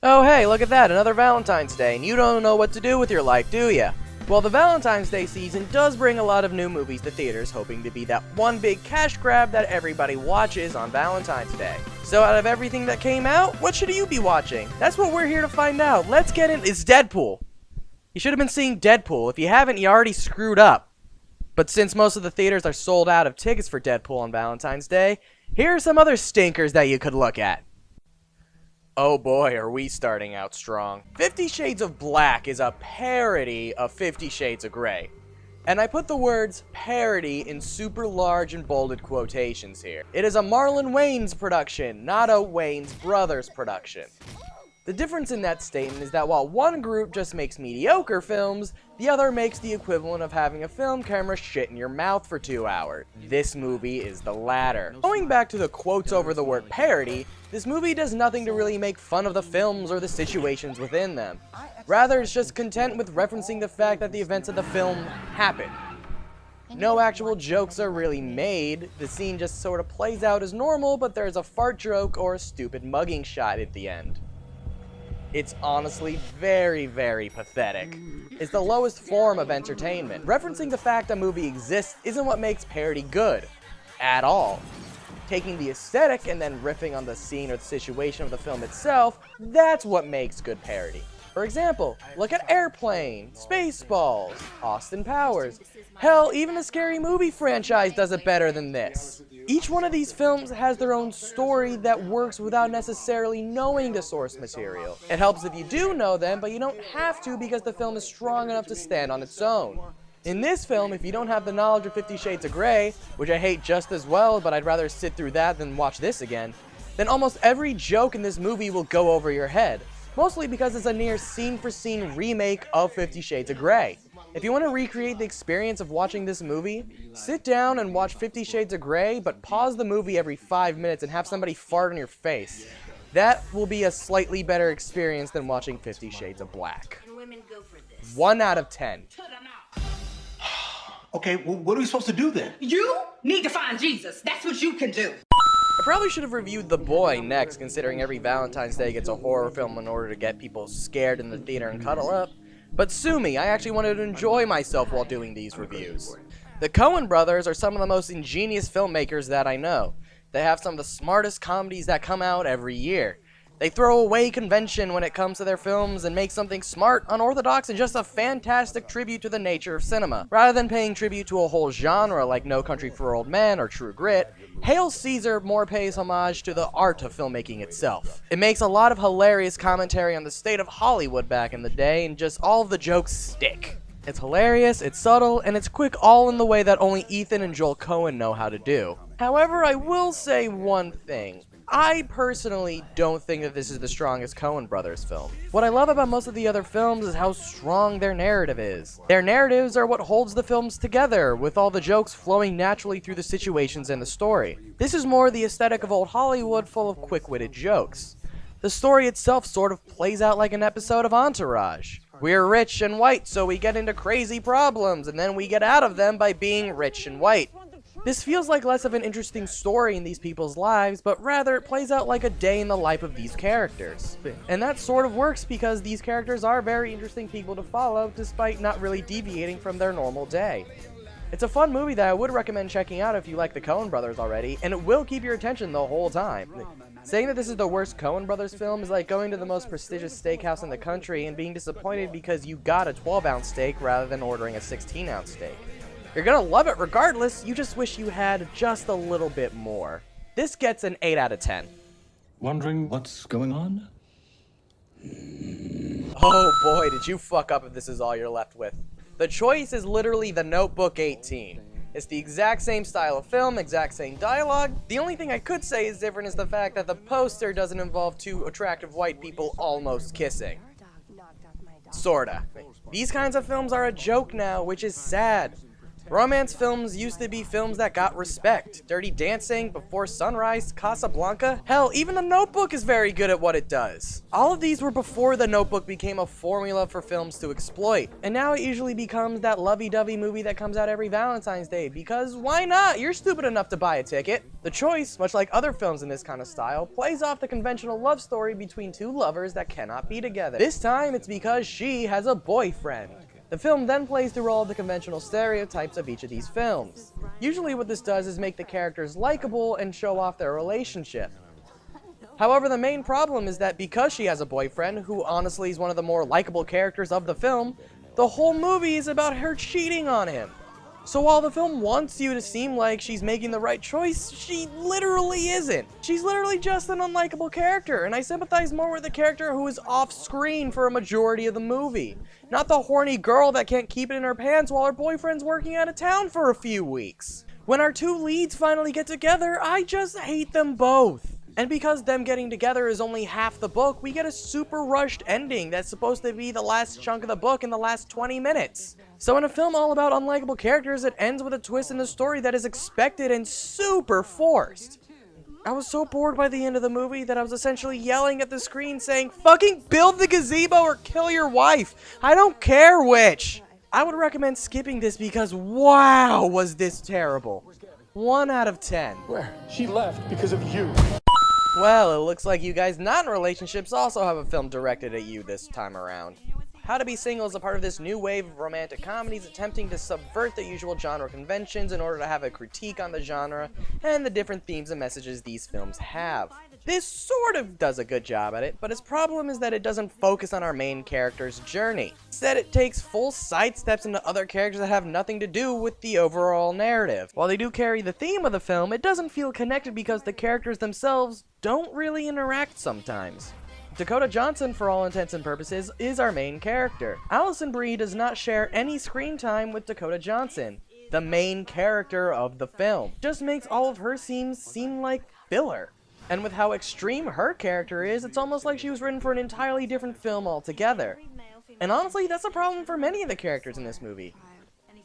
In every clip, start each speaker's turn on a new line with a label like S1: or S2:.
S1: Oh hey, look at that, another Valentine's Day, and you don't know what to do with your life, do ya? Well, the Valentine's Day season does bring a lot of new movies to theaters, hoping to be that one big cash grab that everybody watches on Valentine's Day. So out of everything that came out, what should you be watching? That's what we're here to find out. Let's get in. It's Deadpool. You should have been seeing Deadpool. If you haven't, you already screwed up. But since most of the theaters are sold out of tickets for Deadpool on Valentine's Day, here are some other stinkers that you could look at. Oh boy, are we starting out strong. 50 Shades of Black is a parody of 50 Shades of Grey. And I put the words parody in super large and bolded quotations here. It is a Marlon Wayans production, not a Wayans Brothers production. The difference in that statement is that while one group just makes mediocre films, the other makes the equivalent of having a film camera shit in your mouth for 2 hours. This movie is the latter. Going back to the quotes over the word parody, this movie does nothing to really make fun of the films or the situations within them. Rather, it's just content with referencing the fact that the events of the film happen. No actual jokes are really made, the scene just sort of plays out as normal, but there's a fart joke or a stupid mugging shot at the end. It's honestly very, very pathetic. It's the lowest form of entertainment. Referencing the fact a movie exists isn't what makes parody good. At all. Taking the aesthetic and then riffing on the scene or the situation of the film itself, that's what makes good parody. For example, look at Airplane, Spaceballs, Austin Powers. Hell, even the Scary Movie franchise does it better than this. Each one of these films has their own story that works without necessarily knowing the source material. It helps if you do know them, but you don't have to because the film is strong enough to stand on its own. In this film, if you don't have the knowledge of 50 Shades of Grey, which I hate just as well, but I'd rather sit through that than watch this again, then almost every joke in this movie will go over your head. Mostly because it's a near scene-for-scene remake of 50 Shades of Grey. If you want to recreate the experience of watching this movie, sit down and watch 50 Shades of Grey, but pause the movie every 5 minutes and have somebody fart on your face. That will be a slightly better experience than watching 50 Shades of Black. 1 out of 10.
S2: Okay, well, what are we supposed to do then?
S3: You need to find Jesus. That's what you can do.
S1: I probably should have reviewed The Boy next, considering every Valentine's Day gets a horror film in order to get people scared in the theater and cuddle up. But sue me, I actually wanted to enjoy myself while doing these reviews. The Coen brothers are some of the most ingenious filmmakers that I know. They have some of the smartest comedies that come out every year. They throw away convention when it comes to their films and make something smart, unorthodox, and just a fantastic tribute to the nature of cinema. Rather than paying tribute to a whole genre like No Country for Old Men or True Grit, Hail Caesar more pays homage to the art of filmmaking itself. It makes a lot of hilarious commentary on the state of Hollywood back in the day, and just all of the jokes stick. It's hilarious, it's subtle, and it's quick all in the way that only Ethan and Joel Coen know how to do. However, I will say one thing. I personally don't think that this is the strongest Coen brothers film. What I love about most of the other films is how strong their narrative is. Their narratives are what holds the films together, with all the jokes flowing naturally through the situations and the story. This is more the aesthetic of old Hollywood full of quick-witted jokes. The story itself sort of plays out like an episode of Entourage. We're rich and white, so we get into crazy problems, and then we get out of them by being rich and white. This feels like less of an interesting story in these people's lives, but rather it plays out like a day in the life of these characters. And that sort of works because these characters are very interesting people to follow, despite not really deviating from their normal day. It's a fun movie that I would recommend checking out if you like the Coen brothers already, and it will keep your attention the whole time. Saying that this is the worst Coen brothers film is like going to the most prestigious steakhouse in the country and being disappointed because you got a 12-ounce steak rather than ordering a 16-ounce steak. You're gonna love it regardless, you just wish you had just a little bit more. This gets an 8 out of 10.
S2: Wondering what's going on?
S1: Oh boy, did you fuck up if this is all you're left with. The choice is literally The Notebook 18. It's the exact same style of film, exact same dialogue. The only thing I could say is different is the fact that the poster doesn't involve two attractive white people almost kissing. Sorta. These kinds of films are a joke now, which is sad. Romance films used to be films that got respect. Dirty Dancing, Before Sunrise, Casablanca. Hell, even The Notebook is very good at what it does. All of these were before The Notebook became a formula for films to exploit. And now it usually becomes that lovey-dovey movie that comes out every Valentine's Day, because why not? You're stupid enough to buy a ticket. The choice, much like other films in this kind of style, plays off the conventional love story between two lovers that cannot be together. This time, it's because she has a boyfriend. The film then plays through all of the conventional stereotypes of each of these films. Usually what this does is make the characters likable and show off their relationship. However, the main problem is that because she has a boyfriend, who honestly is one of the more likable characters of the film, the whole movie is about her cheating on him. So while the film wants you to seem like she's making the right choice, she literally isn't. She's literally just an unlikable character, and I sympathize more with the character who is off-screen for a majority of the movie. Not the horny girl that can't keep it in her pants while her boyfriend's working out of town for a few weeks. When our two leads finally get together, I just hate them both. And because them getting together is only half the book, we get a super rushed ending that's supposed to be the last chunk of the book in the last 20 minutes. So in a film all about unlikable characters, it ends with a twist in the story that is expected and super forced. I was so bored by the end of the movie that I was essentially yelling at the screen saying, "Fucking build the gazebo or kill your wife! I don't care which!" I would recommend skipping this because wow, was this terrible. 1 out of 10.
S2: Where? She left because of you.
S1: Well, it looks like you guys not in relationships also have a film directed at you this time around. How to Be Single is a part of this new wave of romantic comedies attempting to subvert the usual genre conventions in order to have a critique on the genre and the different themes and messages these films have. This sort of does a good job at it, but its problem is that it doesn't focus on our main character's journey. Instead, it takes full sidesteps into other characters that have nothing to do with the overall narrative. While they do carry the theme of the film, it doesn't feel connected because the characters themselves don't really interact sometimes. Dakota Johnson, for all intents and purposes, is our main character. Alison Brie does not share any screen time with Dakota Johnson, the main character of the film. Just makes all of her scenes seem like filler. And with how extreme her character is, it's almost like she was written for an entirely different film altogether. And honestly, that's a problem for many of the characters in this movie.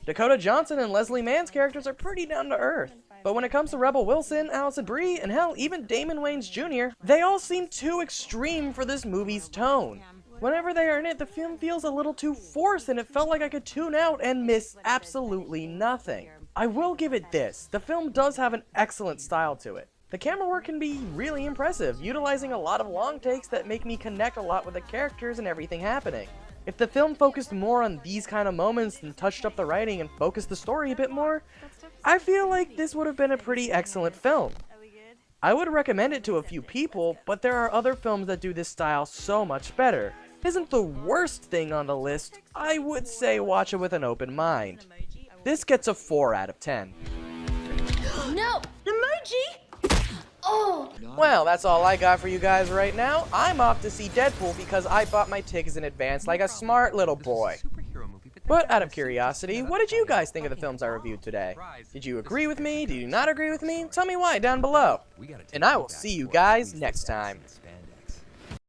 S1: Dakota Johnson and Leslie Mann's characters are pretty down to earth. But when it comes to Rebel Wilson, Alison Brie, and hell, even Damon Wayans Jr., they all seem too extreme for this movie's tone. Whenever they are in it, the film feels a little too forced, and it felt like I could tune out and miss absolutely nothing. I will give it this, the film does have an excellent style to it. The camera work can be really impressive, utilizing a lot of long takes that make me connect a lot with the characters and everything happening. If the film focused more on these kind of moments and touched up the writing and focused the story a bit more, I feel like this would have been a pretty excellent film. I would recommend it to a few people, but there are other films that do this style so much better. It isn't the worst thing on the list, I would say watch it with an open mind. This gets a 4 out of 10.
S4: No! Emoji! Oh!
S1: Well, that's all I got for you guys right now. I'm off to see Deadpool because I bought my tickets in advance like a smart little boy. But out of curiosity, what did you guys think of the films I reviewed today? Did you agree with me? Did you not agree with me? Tell me why down below. And I will see you guys next time.